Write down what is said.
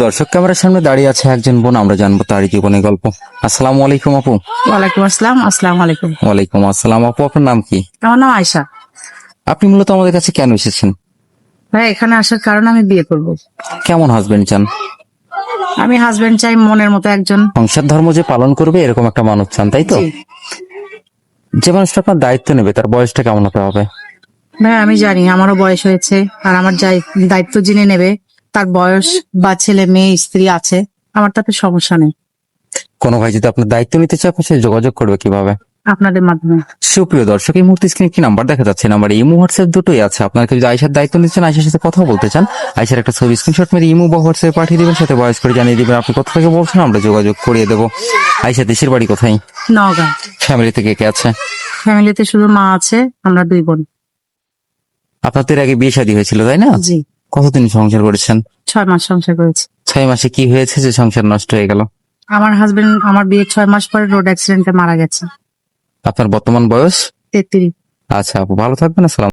দর্শক, ক্যামেরার সামনে দাঁড়িয়ে আছে একজন বোন, আমরা জানবো তারই জীবনের গল্প। আসসালামু আলাইকুম আপু। ওয়ালাইকুম আসসালাম। আসসালামু আলাইকুম। ওয়ালাইকুম আসসালাম আপু, আপনার নাম কি? আমার নাম আয়শা। আপনি মূলত আমাদের কাছে কেন এসেছেন? ভাই, এখানে আসার কারণে আমি বিয়ে করব। কেমন হাজবেন্ড চান? আমি হাজবেন্ড চাই মনের মতো একজন। সংসার ধর্ম যে পালন করবে এরকম একটা মানুষ চান, তাই তো? জি। যে মানুষটা আপনার দায়িত্ব নেবে তার বয়সটা কেমন হতে হবে? ভাই, আমি জানি আমারও বয়স হয়েছে, আর আমার দায়িত্ব যিনি নেবে তার বয়স বা ছেলে মেয়ে স্ত্রী আছে, আমার তাতে সমস্যা নেই। কোনো ভাই যদি আপনার দায়িত্ব নিতে চায় সে যোগাযোগ করবে কিভাবে? আপনাদের মাধ্যমে। সুপ্রিয় দর্শক, এই মুহূর্তে স্ক্রিনে একটি নাম্বার দেখা যাচ্ছে, নাম্বার ইমো হোয়াটসঅ্যাপ দুটোই আছে। আপনার যদি আয়সার দায়িত্ব নিতে চান, আয়সার সাথে কথা বলতে চান, আয়সার একটা ছবি স্ক্রিনশট মেরে ইমো বা হোয়াটসঅ্যাপে পাঠিয়ে দিবেন, সাথে ভয়েস করে জানিয়ে দিবেন আপনি কোথা থেকে বলছেন, আমরা যোগাযোগ করিয়ে দেবো। আয়সা দেশের বাড়ি কোথায়? নওগাঁ। ফ্যামিলি থেকে কে আছে? ফ্যামিলিতে শুধু মা আছে, আমরা 2 বোন। আপনার তো এর আগে বিয়ে শাদী হয়েছিল, তাই না? জি। কতদিন সংসার করেছেন? 6 মাস সংসার করেছি। 6 মাসে কি হয়েছে যে সংসার নষ্ট হয়ে গেল? আমার হাজবেন্ড আমার বিয়ের 6 মাস পরে রোড অ্যাক্সিডেন্টে মারা গেছে। আপনার বর্তমান বয়স? 33। আচ্ছা আপু, ভালো থাকবেন। আসসালাম।